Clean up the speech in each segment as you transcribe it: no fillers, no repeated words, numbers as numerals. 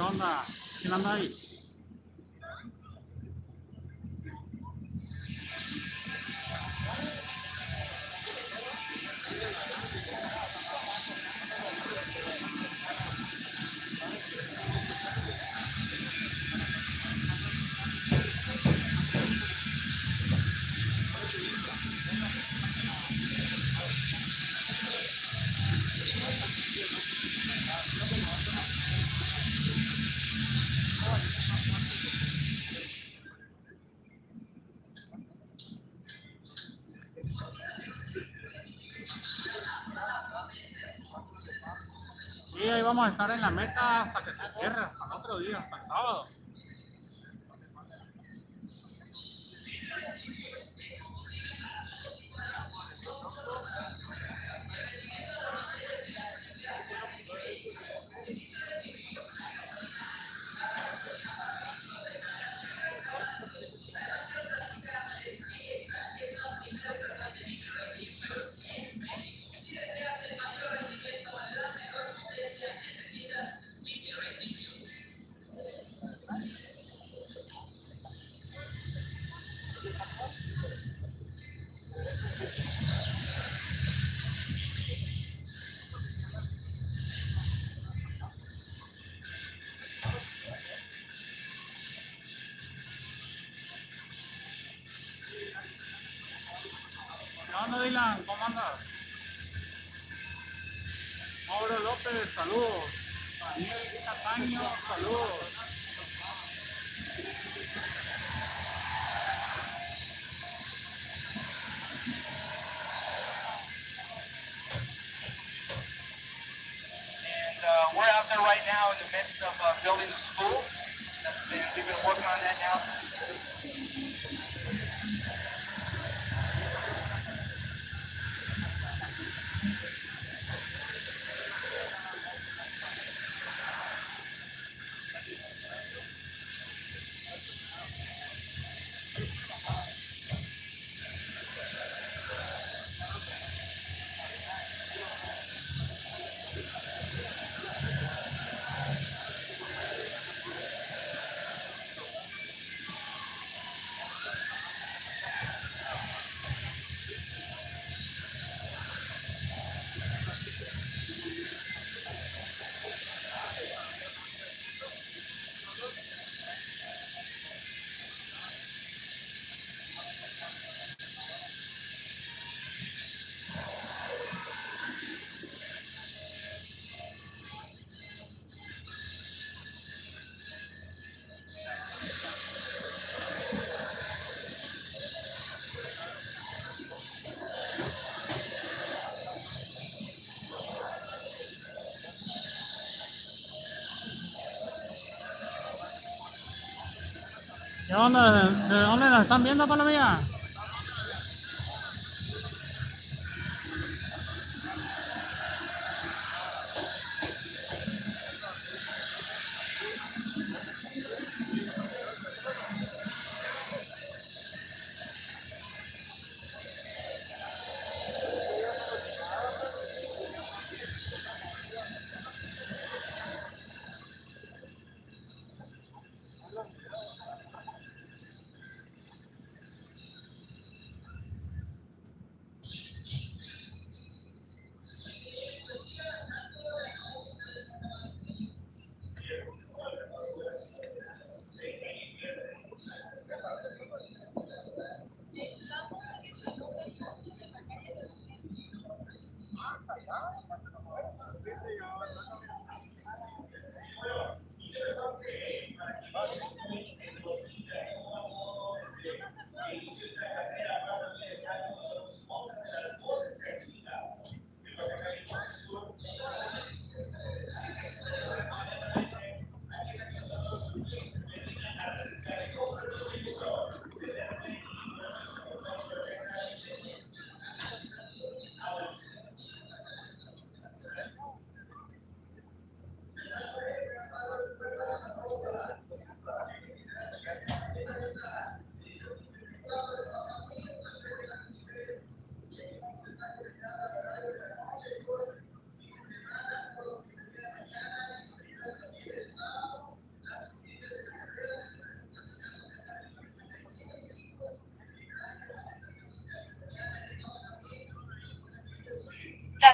¿Qué onda? ¿Quién anda ahí? Sí, ahí vamos a estar en la meta hasta que se cierre, hasta el otro día, hasta el sábado. ¿Qué onda, Dylan? ¿Cómo andas? Mauro López, saludos. Daniel Cataño, saludos. We're out there right now in the midst of building the school. We've been working on that now. ¿Qué onda? ¿De dónde nos están viendo, Palomilla?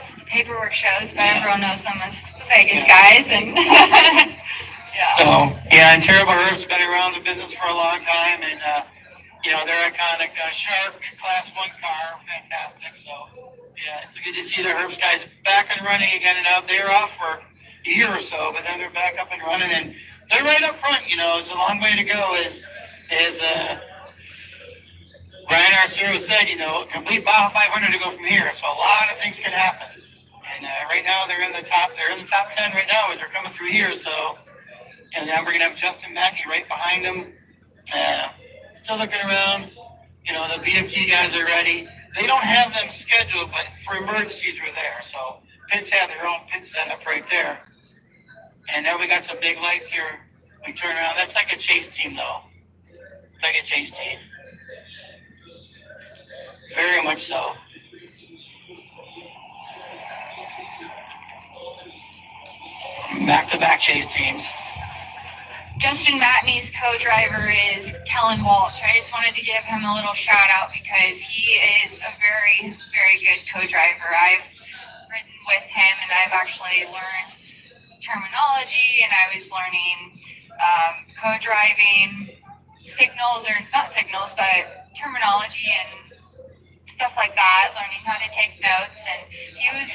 that's what the paperwork shows, but everyone knows them as the Vegas guys. And yeah. So, yeah, and Terrible Herb's been around the business for a long time, and, you know, they're iconic. Shark Class 1 car, fantastic. So, yeah, it's good to see the Herb's guys back and running again and up. They were off for a year or so, but then they're back up and running, and they're right up front. You know, it's a long way to go. As Brian Arcero said, you know, complete Baja 500 to go from here. So a lot of things can happen. And right now they're in the top 10 right now as they're coming through here. So, and now we're gonna have Justin Mackey right behind them. Still looking around. You know, the BFG guys are ready. They don't have them scheduled, but for emergencies we're there. So pits have their own pit setup right there. And now we got some big lights here. We turn around. That's like a chase team, though. Like a chase team. Very much so. Back-to-back chase teams. Justin Matney's co-driver is Kellen Walsh. I just wanted to give him a little shout out because he is a very, very good co-driver. I've ridden with him and I've actually learned terminology, and I was learning co-driving signals, or not signals, but terminology and stuff like that, learning how to take notes. And he was,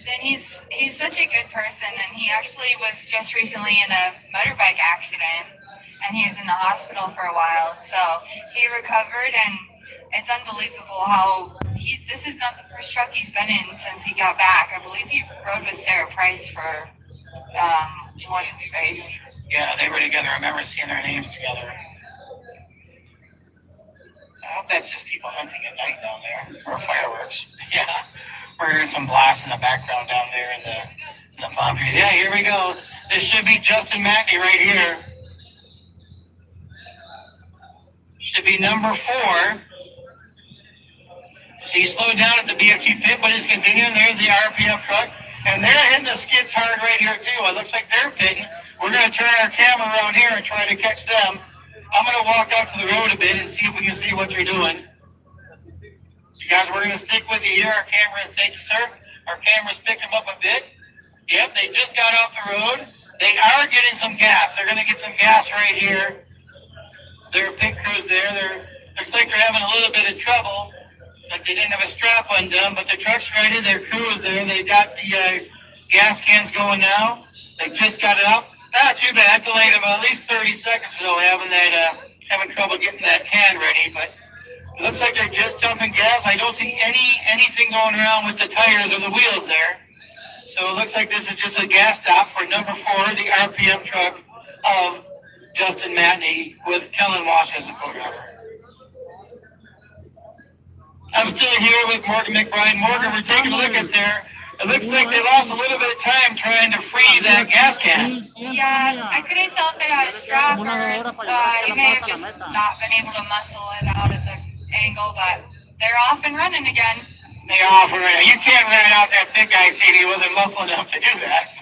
and he's such a good person, and he actually was just recently in a motorbike accident, and he was in the hospital for a while. So he recovered, and it's unbelievable how this is not the first truck he's been in since he got back. I believe he rode with Sarah Price for one race. Yeah, they were together. I remember seeing their names together. I hope that's just people hunting at night down there, or fireworks. Yeah, we're hearing some blasts in the background down there in the palm trees. Yeah, here we go. This should be Justin Matney right here. Should be number 4. So he slowed down at the BFG pit, but he's continuing. There's the RPM truck. And they're hitting the skids hard right here, too. It looks like they're pitting. We're going to turn our camera around here and try to catch them. I'm going to walk out to the road a bit and see if we can see what they're doing. You guys, we're going to stick with you here. Our camera, thank you, sir. Our camera's picking them up a bit. Yep, they just got off the road. They are getting some gas. They're going to get some gas right here. Their pit crew's there. Looks like they're having a little bit of trouble. Like they didn't have a strap undone, but the truck's ready. Their crew is there. They got the gas cans going now. They just got it up. Not too bad. Delayed them at least 30 seconds though, having trouble getting that can ready. But it looks like they're just dumping gas. I don't see anything going around with the tires or the wheels there. So it looks like this is just a gas stop for number 4, the RPM truck of Justin Matney with Kellen Walsh as the co-driver. I'm still here with Morgan McBride. Morgan, we're taking a look at there. It looks like they lost a little bit of time trying to free that gas can. Yeah, I couldn't tell if it had a strap or he may have just not been able to muscle it out at the angle, but they're off and running again. They're off and running. You can't run out that big guy seat. He wasn't muscle enough to do that.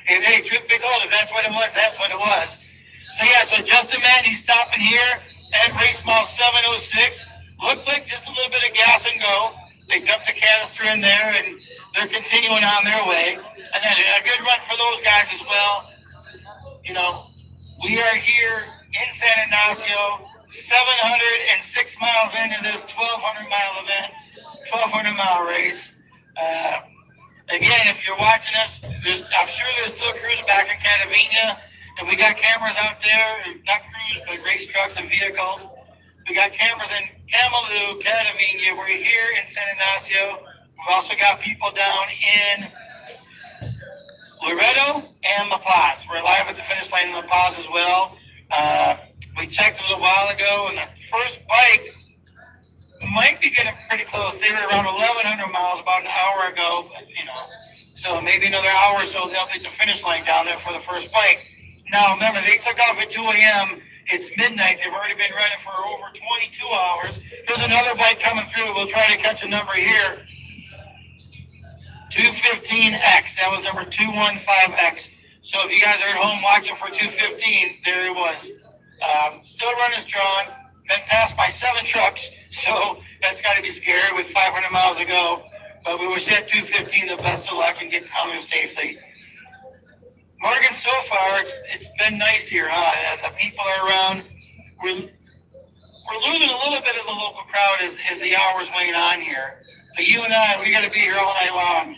And hey, truth be told, if that's what it was, that's what it was. So yeah, so Justin Matney's stopping here at race mile 706. Looked like just a little bit of gas and go. They dumped the canister in there, and they're continuing on their way. And then a good run for those guys as well. You know, we are here in San Ignacio, 706 miles into this 1,200-mile event, 1,200-mile race. Again, if you're watching us, I'm sure there's still crews back in Catavina, and we got cameras out there, not crews, but race trucks and vehicles. We got cameras in Camalú, Catavina. We're here in San Ignacio. We've also got people down in Loreto and La Paz. We're live at the finish line in La Paz as well. We checked a little while ago, and the first bike might be getting pretty close. They were around 1,100 miles about an hour ago, but, so maybe another hour or so they'll be at the finish line down there for the first bike. Now, remember, they took off at 2 a.m. It's midnight. They've already been running for over 22 hours. There's another bike coming through. We'll try to catch a number here. 215X. That was number 215X. So if you guys are at home watching for 215, there it was. Still running strong. Been passed by 7 trucks. So that's got to be scary with 500 miles to go. But we wish that 215 the best of luck and get down there safely. Morgan, so far, it's been nice here, huh? The people are around. We're losing a little bit of the local crowd as the hours wane on here. But you and I, we got to be here all night long.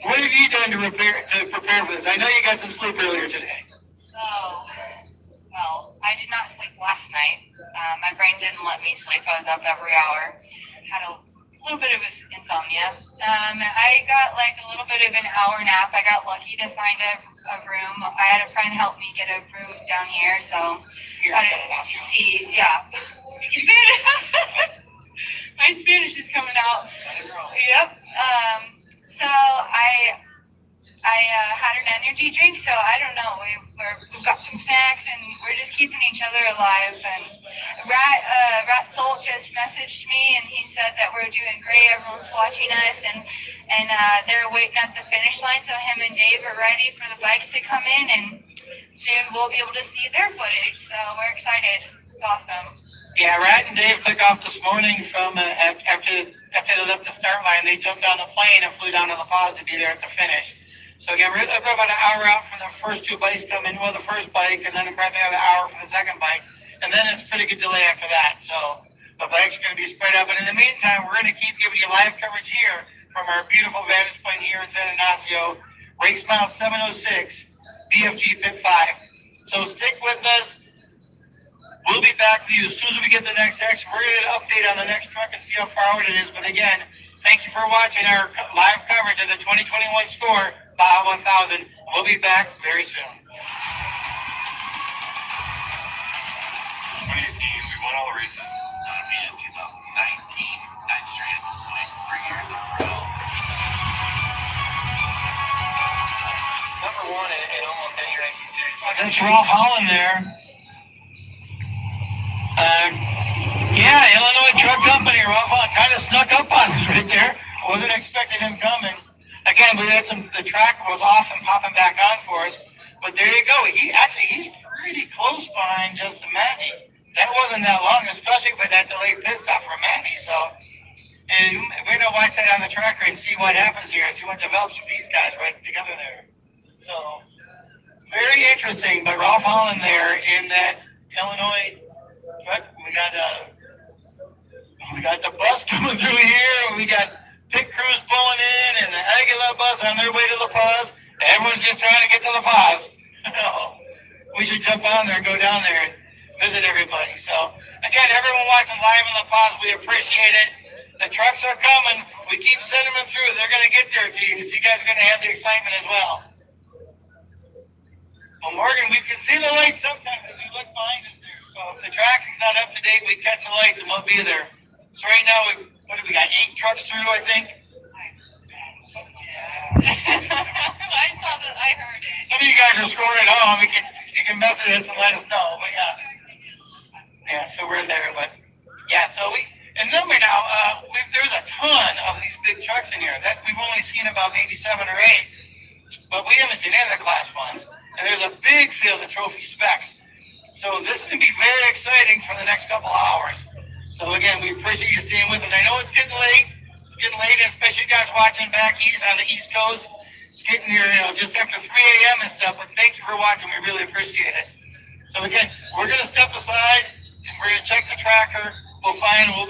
What have you done to prepare for this? I know you got some sleep earlier today. Oh, well, I did not sleep last night. My brain didn't let me sleep. I was up every hour. Had a little bit of insomnia. I got like a little bit of an hour nap. I got lucky to find a room. I had a friend help me get a room down here, so got to see. Yeah, speaking Spanish. My Spanish is coming out. Yep. So I had an energy drink, so I don't know. We've got some snacks, and we're just keeping each other alive. And Rat Soul just messaged me, and he said that we're doing great. Everyone's watching us, and they're waiting at the finish line. So him and Dave are ready for the bikes to come in, and soon we'll be able to see their footage. So we're excited. It's awesome. Yeah, Rat and Dave took off this morning from after they left the start line. They jumped on the plane and flew down to La Paz to be there at the finish. So again, we're about an hour out from the first two bikes coming. Well, the first bike, and then probably another hour for the second bike, and then it's a pretty good delay after that. So the bikes are going to be spread out. But in the meantime, we're going to keep giving you live coverage here from our beautiful vantage point here in San Ignacio, race mile 706, BFG Pit 5. So stick with us. We'll be back with you as soon as we get the next section. We're going to update on the next truck and see how far out it is. But again, thank you for watching our live coverage of the 2021 score, Baja 1000. We'll be back very soon. 2018, we won all the races. Undefeated 2019, 9th straight at this point, 3 years in a row. Number one in almost any racing series. That's Ralph Holland there. Yeah, Illinois Truck Company, Ralph Holland kind of snuck up on us right there. Wasn't expecting him coming. Again, we had the track was off and popping back on for us. But there you go. He's pretty close behind Justin Matney. That wasn't that long, especially with that delayed pit stop for Matney. So, and we're going to watch that on the track and see what happens here and see what develops with these guys right together there. So, very interesting. But Ralph Holland there in that Illinois truck. We got the bus coming through here. We got pit crews pulling in and the Aguila bus on their way to La Paz. Everyone's just trying to get to La Paz. We should jump on there and go down there and visit everybody. So, again, everyone watching live in La Paz, we appreciate it. The trucks are coming. We keep sending them through. They're going to get there to you. So you guys are going to have the excitement as well. Well, Morgan, we can see the lights sometimes as we look behind us there. So if the tracking's not up to date, we catch the lights and we'll be there. So right now, we got 8 trucks through, I think. I saw that. I heard it. Some of you guys are scoring at home. You can message us and let us know. But yeah, so we're there. But yeah, so and number now, there's a ton of these big trucks in here. That we've only seen about maybe 7 or 8, but we haven't seen any of the Class 1s. And there's a big field of trophy specs. So this is going to be very exciting for the next couple of hours. So again, we appreciate you staying with us. I know it's getting late. It's getting late, especially you guys watching back east on the East Coast. It's getting here, just after 3 a.m. and stuff. But thank you for watching. We really appreciate it. So again, we're going to step aside and we're going to check the tracker. We'll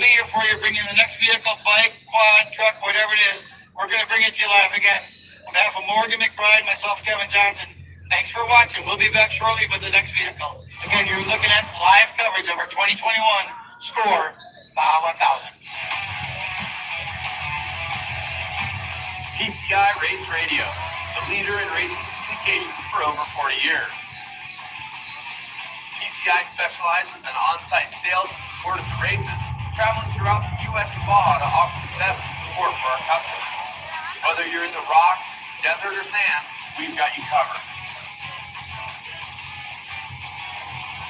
be here for you, bring you the next vehicle, bike, quad, truck, whatever it is. We're going to bring it to you live again. On behalf of Morgan McBride, myself, Kevin Johnson, thanks for watching. We'll be back shortly with the next vehicle. Again, you're looking at live coverage of our 2021 score, Baja 1000. PCI Race Radio, the leader in racing communications for over 40 years. PCI specializes in on-site sales and support of the races, traveling throughout the U.S. and Baja to offer the best support for our customers. Whether you're in the rocks, desert, or sand, we've got you covered.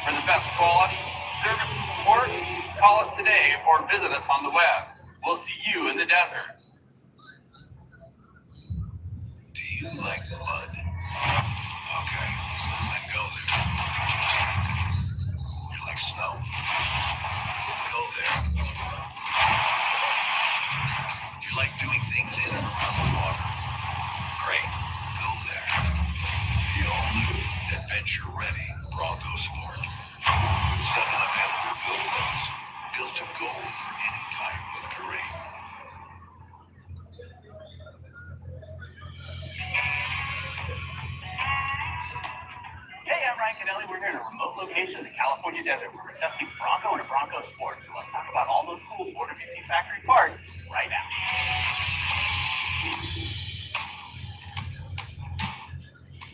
For the best quality, service, and support, call us today or visit us on the web. We'll see you in the desert. Do you like mud? Okay, then go there. You like snow? Go there. You like doing things in and we're here in a remote location in the California desert where we're testing Bronco and a Bronco Sport. So let's talk about all those cool Ford MPP factory parts right now.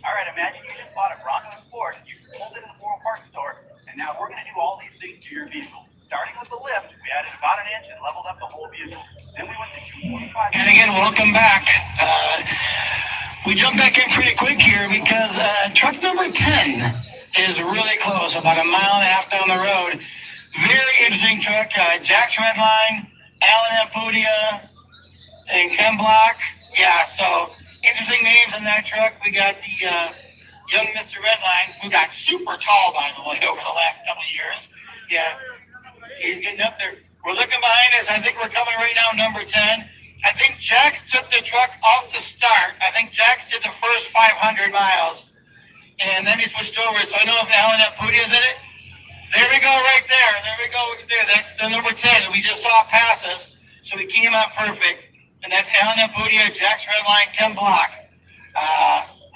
All right, imagine you just bought a Bronco Sport and you pulled it in the Ford Parts store, and now we're going to do all these things to your vehicle. Starting with the lift, we added about an inch and leveled up the whole vehicle. Then we went to 245. And again, welcome back. We jumped back in pretty quick here because truck number 10 is really close, about a mile and a half down the road. Very interesting truck. Jack's Redline, Alan Ampudia, and Ken Block. Yeah, so interesting names in that truck. We got the young Mr. Redline, who got super tall, by the way, over the last couple of years. Yeah, he's getting up there. We're looking behind us. I think we're coming right now, number 10. I think Jax took the truck off the start. I think Jax did the first 500 miles, and then he switched over. So I know if Alan Ampudia is in it. There we go right there. There we go right there. That's the number 10. We just saw pass us, so we came out perfect. And that's Alan Ampudia, Jax Redline, Ken Block.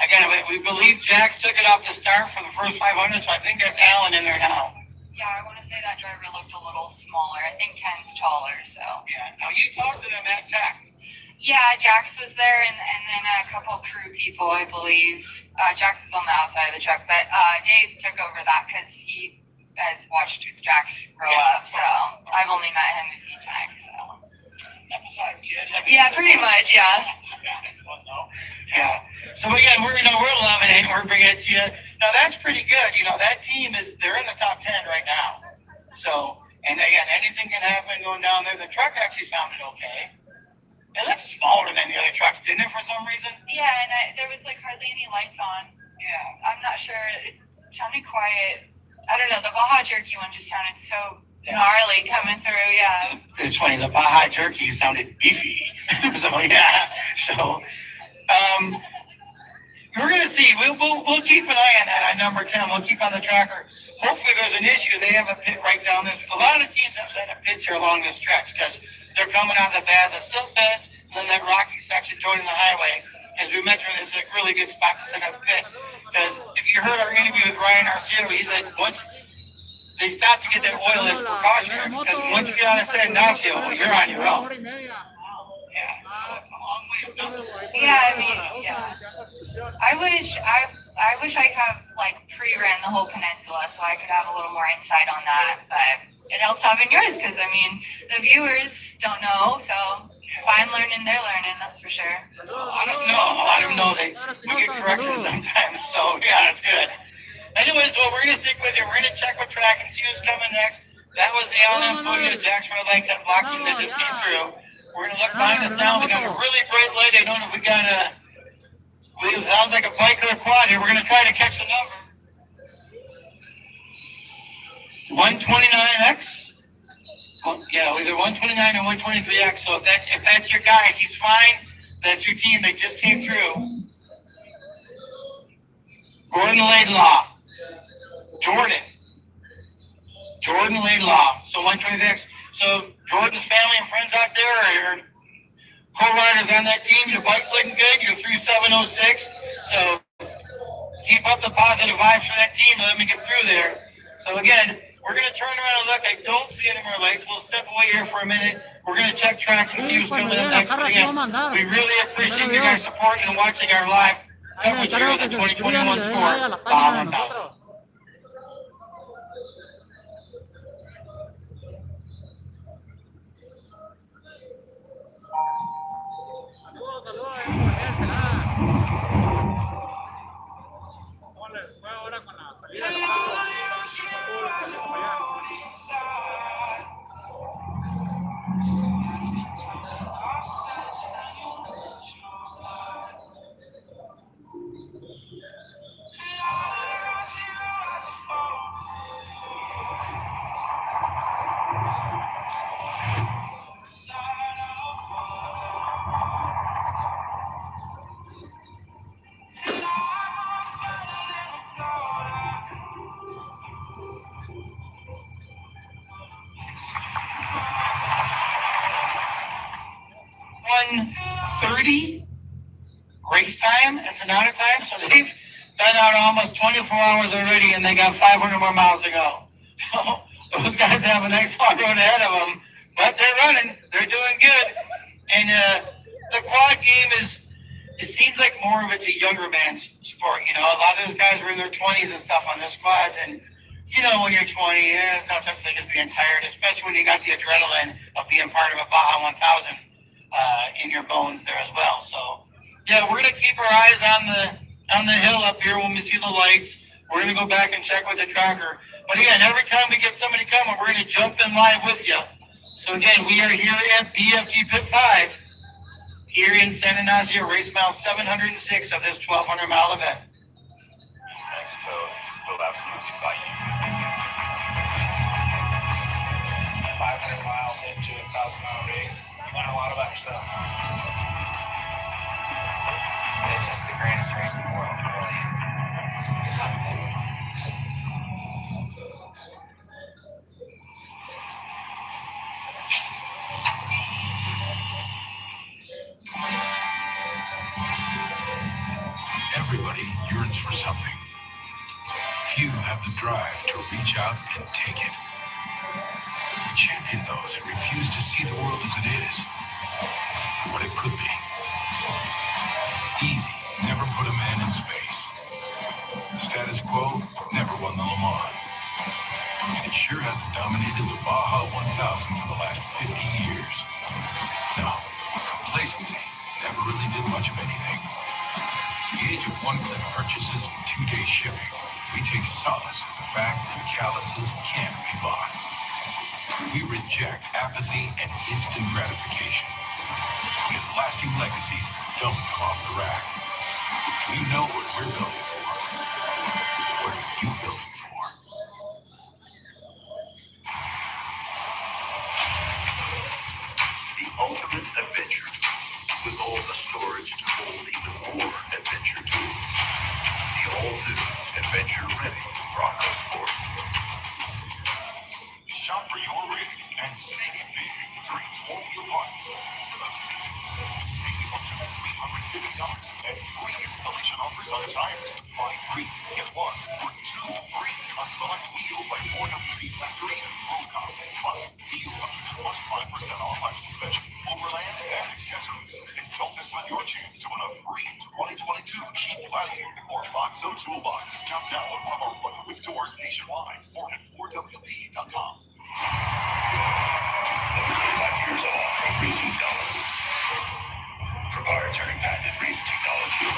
Again, we believe Jax took it off the start for the first 500, so I think that's Alan in there now. Yeah, I want to say that driver looked a little smaller. I think Ken's taller, so. Yeah, now you talked to them at Tech. Yeah, Jax was there, and then a couple crew people, I believe. Jax was on the outside of the truck, but Dave took over that because he has watched Jax grow up, so I've only met him a few times, so. Yeah, pretty much, yeah. Yeah. So again, we're loving it. We're bringing it to you. Now that's pretty good. That team they're in the top 10 right now. So, and again, anything can happen going down there. The truck actually sounded okay. It looked smaller than the other trucks, didn't it, for some reason? Yeah, and there was like hardly any lights on. Yeah. I'm not sure. It sounded quiet. I don't know. The Baja Jerky one just sounded so gnarly coming through. Yeah. It's funny. The Baja Jerky sounded beefy. So yeah. So. We're gonna see. We'll keep an eye on that on number 10. We'll keep on the tracker. Hopefully, there's an issue. They have a pit right down this. A lot of teams have set up pits here along this stretch because they're coming out of the silt beds, and then that rocky section joining the highway. As we mentioned, it's a really good spot to set up a pit. Because if you heard our interview with Ryan Arciero, he said once they stop to get that oil as precautionary, because once you get on a San Ignacio, you're on your own. Yeah, so it's a long way of coming. Yeah, I mean, yeah. I wish I could have like pre-ran the whole peninsula so I could have a little more insight on that. But it helps having yours because I mean the viewers don't know, so if I'm learning, they're learning. That's for sure. I don't know. We get corrections sometimes, so yeah, it's good. Anyways, well, we're gonna stick with you. We're gonna check with track and see who's coming next. That was the Alan Ampudia, Jack's Redline, that block team that just came through. We're going to look behind us now. We got a really bright light. I don't know if we got it sounds like a bike or a quad here. We're going to try to catch the number. 129X? Yeah, either 129 or 123X. So if that's your guy, he's fine. That's your team. They just came through. Gordon Laidlaw. Jordan Laidlaw. So 123X. So Jordan's family and friends out there are co-riders on that team. Your bike's looking good. You're through 706. So keep up the positive vibes for that team. Let me get through there. So again, we're going to turn around and look. I don't see any more lights. We'll step away here for a minute. We're going to check track and see who's coming up next. But again, we really appreciate you guys' support and watching our live coverage here of the 2021 Sport Baja 1000. .30 race time, ensenada time. So been out almost 24 hours already, and they got 500 more miles to go. So those guys have a nice long road ahead of them, but they're running. They're doing good. And the quad game it seems like more of it's a younger man's sport. You know, a lot of those guys were in their 20s and stuff on their squads, and you know, when you're 20, there's no such thing as being tired, especially when you got the adrenaline of being part of a Baja 1000 in your bones there as well. So, yeah, we're gonna keep our eyes on the hill up here when we see the lights. We're gonna go back and check with the tracker. But again, every time we get somebody coming, we're gonna jump in live with you. So again, we are here at BFG Pit 5 here in San Ignacio, race mile 706 of this 1,200-mile event. Mexico will absolutely bite you. 500 miles into a 1,000-mile race. Learn a lot about yourself. It's just the greatest race in the world. It really is. Everybody yearns for something. Few have the drive to reach out and take it. We champion those who refuse to see the world as it is, what it could be. Easy never put a man in space. The status quo never won the Le Mans. And it sure hasn't dominated the Baja 1000 for the last 50 years. No, complacency never really did much of anything. The age of one-click purchases and two-day shipping, we take solace in the fact that calluses can't be bought. We reject apathy and instant gratification, because lasting legacies don't come off the rack. We know what we're building for. What are you building for? The ultimate adventure tool, with all the storage to hold even more adventure tools. The all-new, adventure-ready Bronco Sport. Shop for your rig and save big during Formula One's Season of Seasons. Save up to $350 and free installation offers on tires. Buy 3, get 1, or 2 free on select wheels by 4WP Factory and Roadcom. Plus, deals up to 25% off on suspension, overland, and accessories. And don't miss on your chance to win a free 2022 Jeep Gladiator or Boxo Toolbox. Shop now at one of our 100 stores nationwide or at 4WP.com. Over 25 years of off-road racing dominance. Proprietary patented racing technology.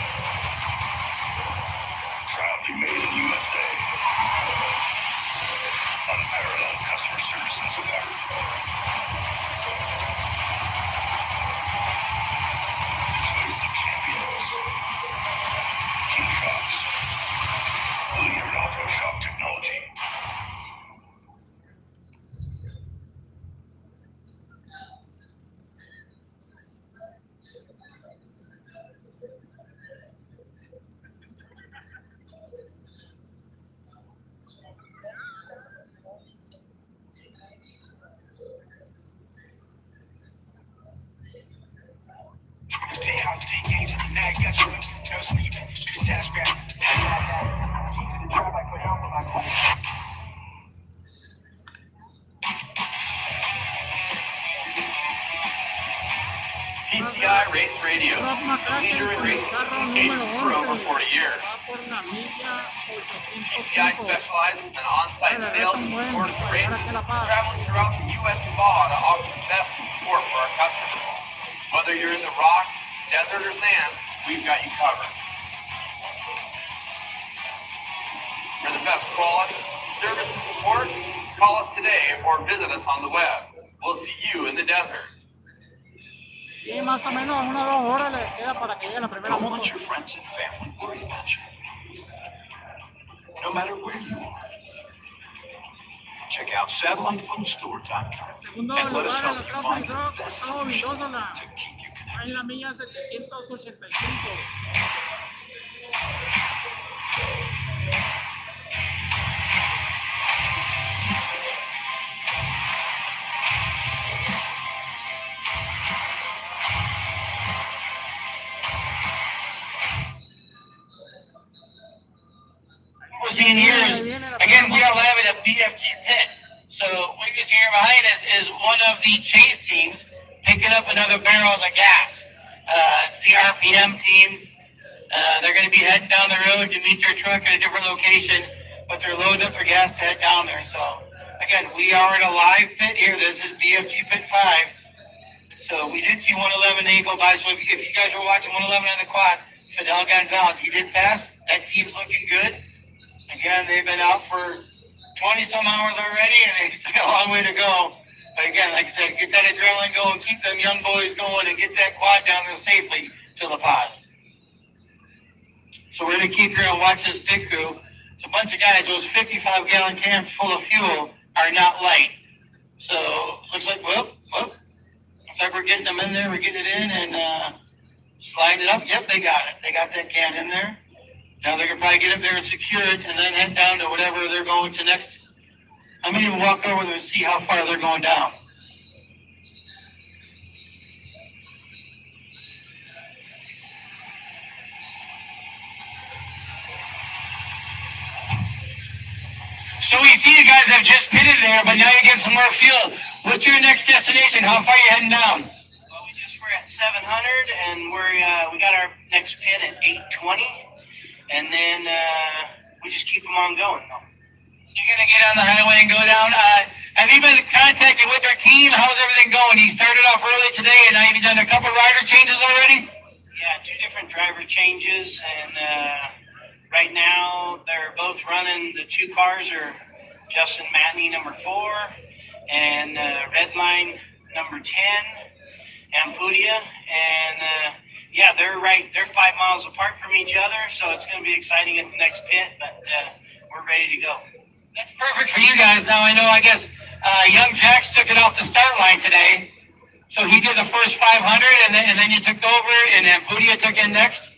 Proudly made in USA. Unparalleled customer service and support. The choice of champions. King Shocks. The leader in off-road shock technology. DEJA's DKs and the nag got you no sleeping, task grab. PCI Race Radio, the leader in racing communications for over 40 years. PCI specializes in on-site sales and support of the races, traveling throughout the U.S. and Baja to offer the best support for our customers. Whether you're in the rocks, desert, or sand, we've got you covered. For the best quality, service, and support, call us today or visit us on the web. We'll see you in the desert. Sí, más o menos 1 o 2 horas les queda para que llegue la primera Don't moto. let your friends and family worry about you. No matter where you are. Check out satellitephonestore.com Segundo and let us lugar, help el you otro find the truck best estaba solution Mendoza to keep you connected. en la milla 785. seen years. Again, we are live at a BFG pit. So what you see here behind us is one of the chase teams picking up another barrel of the gas. It's the RPM team. They're going to be heading down the road to meet their truck at a different location, but they're loading up their gas to head down there. So again, we are in a live pit here. This is BFG Pit 5. So we did see 111 A go by. So if you guys were watching 111 on the quad, Fidel Gonzalez, he did pass. That team's looking good. Again, they've been out for 20 some hours already, and they still got a long way to go. But again, like I said, get that adrenaline going, keep them young boys going, and get that quad down there safely to La Paz. So we're going to keep here and watch this pit crew. It's a bunch of guys. Those 55-gallon cans full of fuel are not light. So looks like, whoop. Looks like we're getting them in there. We're getting it in and sliding it up. Yep, they got it. They got that can in there. Now they're going to probably get up there and secure it and then head down to whatever they're going to next. I'm going to even walk over there and see how far they're going down. So we see you guys have just pitted there, but now you're getting some more fuel. What's your next destination? How far are you heading down? Well, we're at 700, and we got our next pit at 820, and then we just keep them on going. You're going to get on the highway and go down. Have you been contacted with our team? How's everything going? You started off early today, and now you've done a couple rider changes already? Yeah, 2 different driver changes, and right now they're both running. The 2 cars are Justin Matney, number 4, and Redline, number 10, Ampudia, and yeah, they're 5 miles apart from each other, so it's going to be exciting at the next pit, but we're ready to go. That's perfect for you guys. Now, I guess young Jax took it off the start line today. So he did the first 500, and then you took over, and then Ampudia took in next?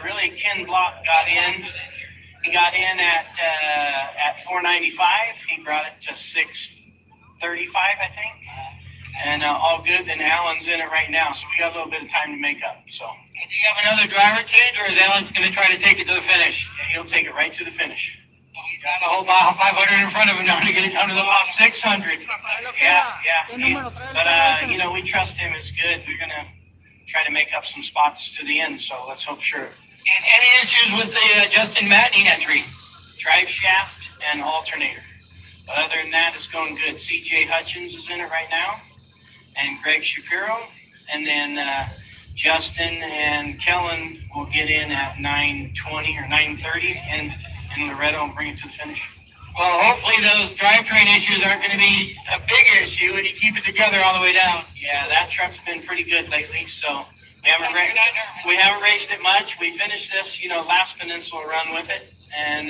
Really, Ken Block got in. He got in at 495. He brought it to 635, I think. And all good. Then Alan's in it right now, so we got a little bit of time to make up. So. And do you have another driver change, or is Alan going to try to take it to the finish? Yeah, he'll take it right to the finish. He's got a whole Baja 500 in front of him now to get it down to the Baja 600. Yeah. But, we trust him. It's good. We're going to try to make up some spots to the end, so let's hope sure. And any issues with the Justin Matney entry? Drive shaft and alternator. But other than that, it's going good. CJ Hutchins is in it right now, and Greg Shapiro. And then Justin and Kellen will get in at 9:20 or 9:30, and Loretto will bring it to the finish. Well, hopefully those drivetrain issues aren't going to be a big issue, and you keep it together all the way down. Yeah, that truck's been pretty good lately, so we haven't raced it much. We finished this, last Peninsula run with it, and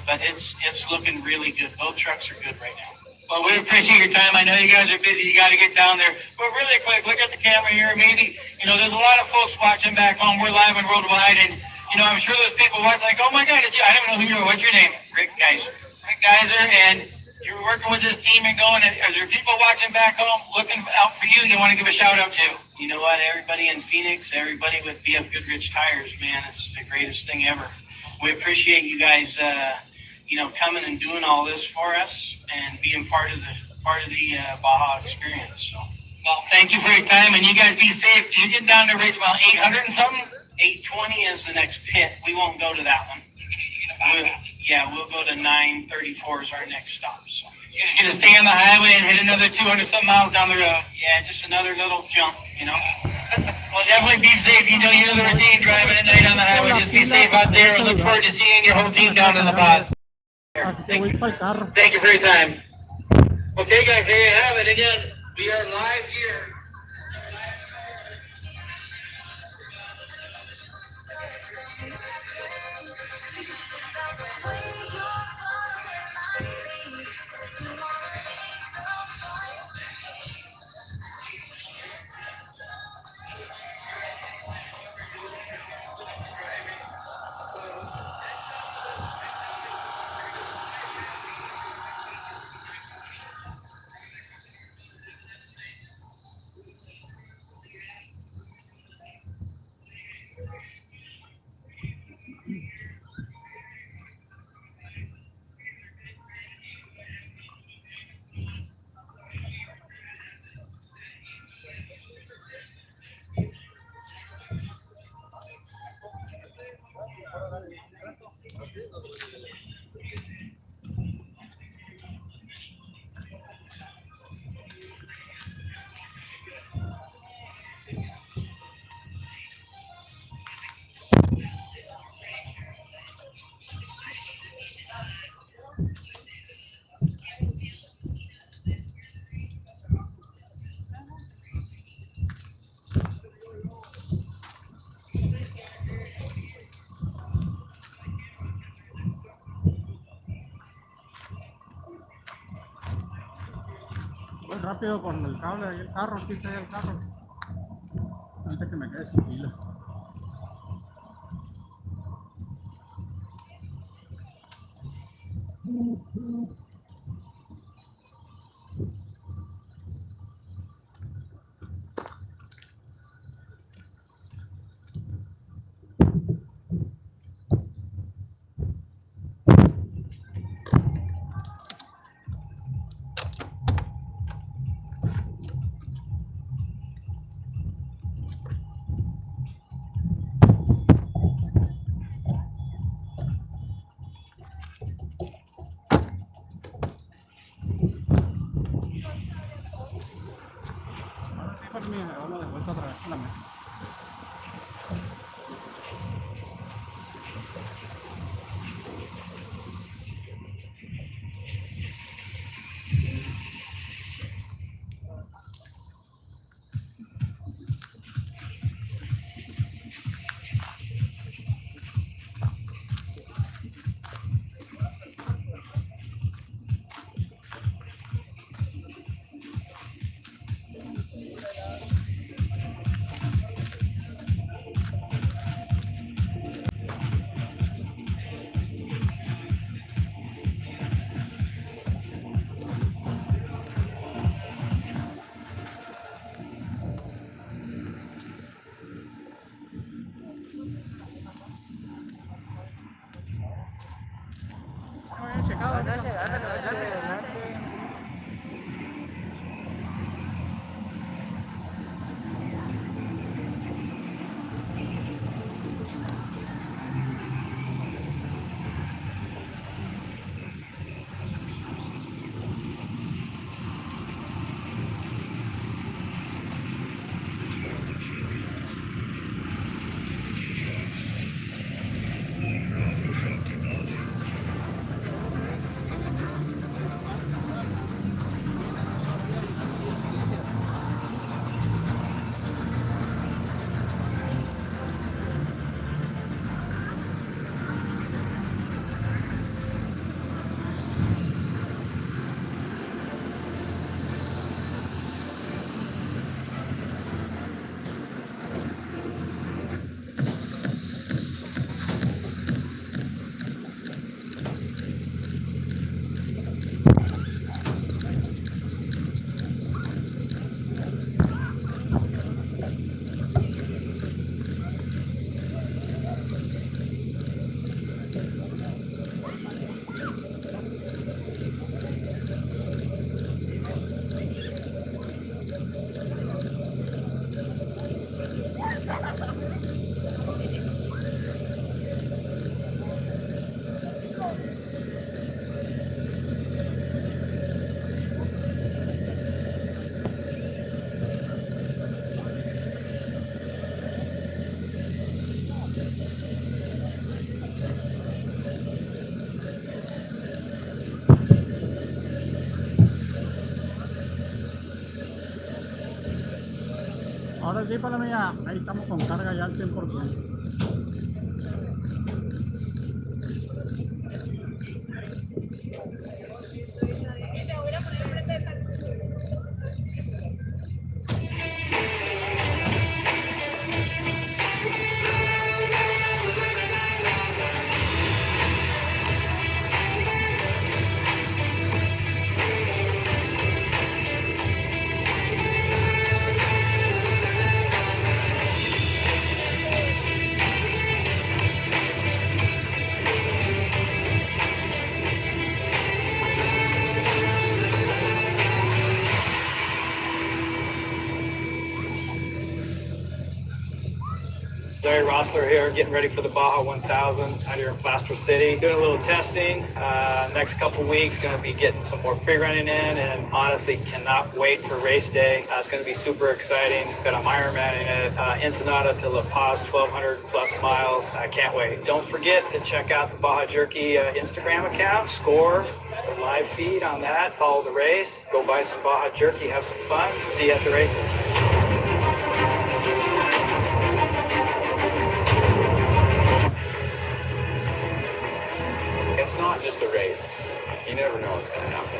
but it's looking really good. Both trucks are good right now. Well, we appreciate your time. I know you guys are busy. You got to get down there. But really quick, look at the camera here. Maybe, there's a lot of folks watching back home. We're live and worldwide, and I'm sure there's people watching like, oh my God, I don't know who you are. What's your name? Rick Geiser. Rick Geiser, and you're working with this team and going. Are there people watching back home looking out for you want to give a shout out to? You know what? Everybody in Phoenix, everybody with BF Goodrich Tires, man, it's the greatest thing ever. We appreciate you guys, coming and doing all this for us and being part of the Baja experience. So, well, thank you for your time, and you guys be safe. You get down to race about 800 and something. 820 is the next pit. We won't go to that one. We'll go to 934 is our next stop. So. You're just going to stay on the highway and hit another 200 some miles down the road. Yeah, just another little jump, Well, definitely be safe. You know the routine driving at night on the highway. Just be safe out there, and look forward to seeing your whole team down in the pod. Thank you for your time. Okay, guys, there you have it. Again, we are live here. rápido con el cable ahí el carro, quise ahí el carro. Antes que me quede sin pila. Ahora sí, por mí, vamos de vuelta otra vez con la meta. Ahora sí, para mía, ahí estamos con carga ya al 100%. Larry Rossler here, getting ready for the Baja 1000 out here in Plaster City. Doing a little testing. Next couple weeks, going to be getting some more pre-running in, and honestly cannot wait for race day. It's going to be super exciting. Got a Ironman in it. Ensenada to La Paz, 1,200 plus miles. I can't wait. Don't forget to check out the Baja Jerky Instagram account. Score the live feed on that. Follow the race. Go buy some Baja Jerky. Have some fun. See you at the races. It's not just a race. You never know what's going to happen.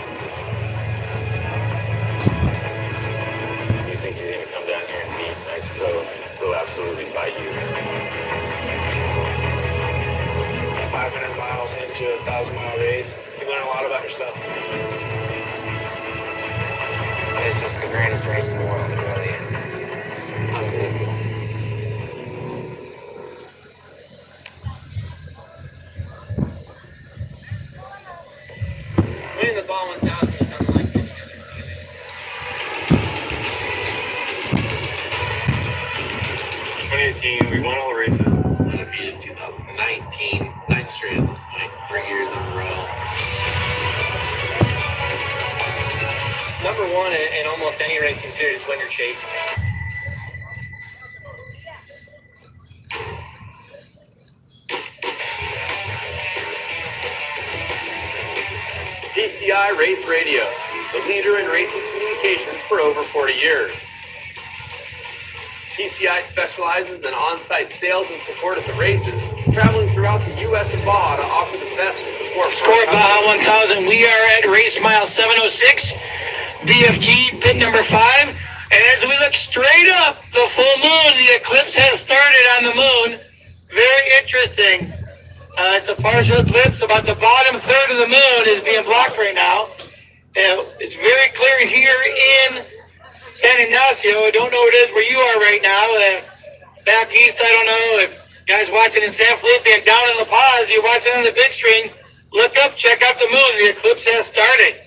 2018. We won all the races. Undefeated 2019, 9th straight at this point, 3 years in a row. Number one in almost any racing series when you're chasing. PCI Race Radio, the leader in racing communications for over 40 years. PCI specializes in on-site sales and support at the races, traveling throughout the U.S. and Baja to offer the best support. Score Baja 1000. We are at race mile 706, BFG pit number 5. And as we look straight up, the full moon, the eclipse has started on the moon. Very interesting. It's a partial eclipse. About the bottom third of the moon is being blocked right now. It's very clear here in San Ignacio. I don't know what it is where you are right now. Back east, I don't know. If guys watching in San Felipe and down in La Paz, you're watching on the big screen, look up, check out the moon. The eclipse has started.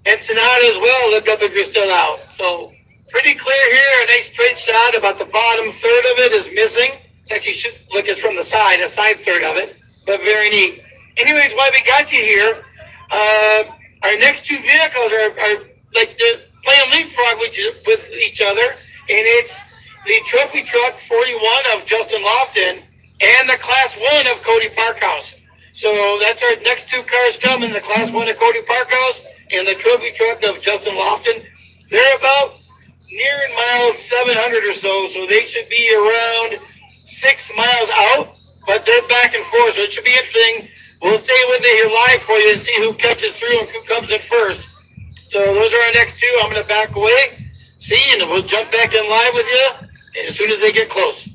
Ensenada as well, look up if you're still out. So pretty clear here, a nice straight shot. About the bottom third of it is missing. It's actually should look it's from the side, a side third of it, but very neat. Anyways, while we got you here, our next two vehicles are like playing leapfrog with each other, and it's the trophy truck 41 of Justin Lofton and the class 1 of Cody Parkhouse. So that's our next two cars coming, the class 1 of Cody Parkhouse and the trophy truck of Justin Lofton. They're about nearing mile 700 or so, so they should be around 6 miles out, but they're back and forth, so it should be interesting. We'll stay with it here live for you and see who catches through and who comes in first. So those are our next two. I'm going to back away, see, and we'll jump back in live with you as soon as they get close.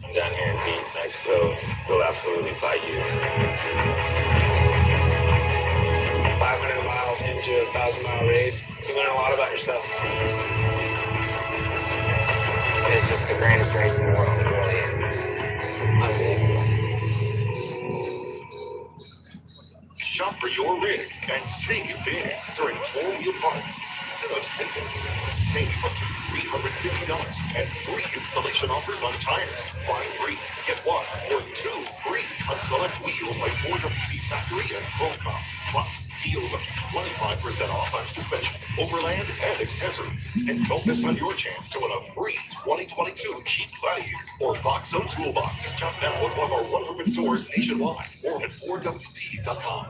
I'm down here in Pete. Nice go absolutely fight you. 500 miles into a 1,000-mile race. You learn a lot about yourself. It's just the greatest race in the world. It really is. It's unbelievable. Shop for your rig and save big during 4-wheel parts season of savings. Save up to $350 and free installation offers on tires. Buy 3, get 1 or 2 free on select wheels by 4WP Factory and Procom. Plus, deals up to 25% off on suspension, overland, and accessories. And don't miss on your chance to win a free 2022 Jeep Gladiator or Boxo Toolbox. Shop now at one of our 100 stores nationwide or at 4WP.com.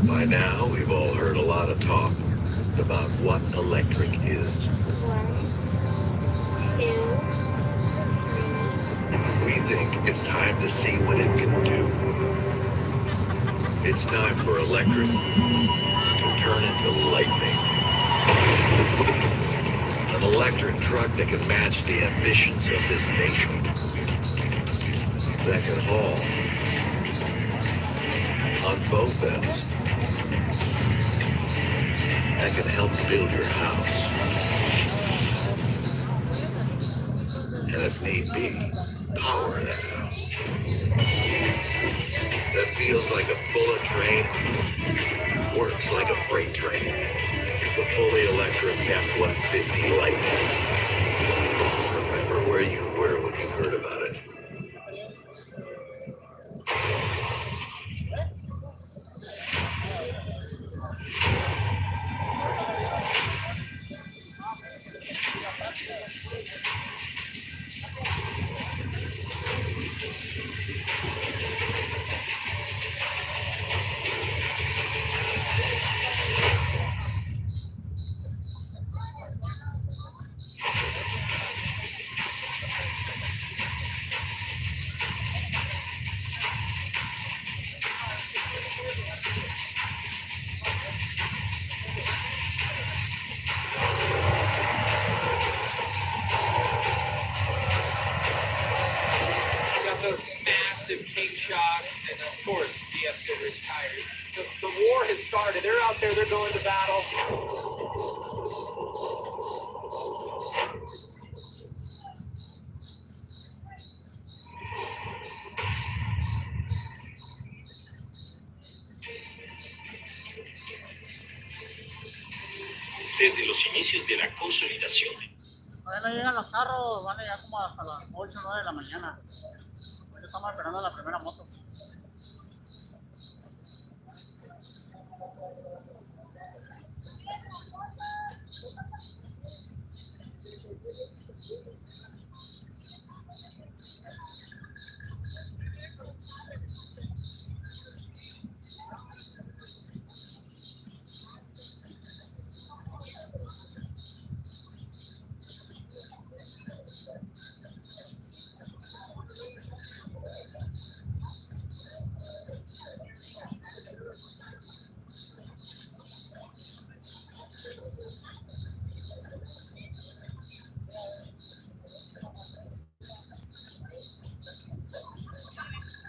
By now, we've all heard a lot of talk about what electric is. 1, 2, 3. We think it's time to see what it can do. It's time for electric to turn into lightning. An electric truck that can match the ambitions of this nation. That can haul on both ends. That can help build your house. And if need be, power that house. That feels like a bullet train, works like a freight train. The fully electric F-150 Lightning. Remember where you were when you heard about it. Those massive cake shots, and of course, DF get retired. The war has started. They're out there, they're going to battle. desde los inicios de la consolidación. Todavía no llegan los carros, van a llegar como hasta las 8 o 9 de la mañana. Hoy estamos esperando la primera moto.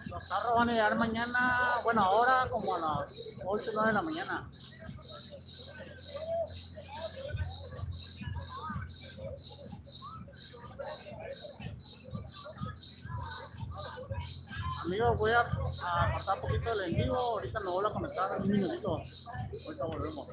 Los carros van a llegar mañana, bueno, ahora como a las 8 o 9 de la mañana. Amigos, voy a cortar un poquito el en vivo, ahorita me vuelvo a conectar en un minutito. Ahorita volvemos.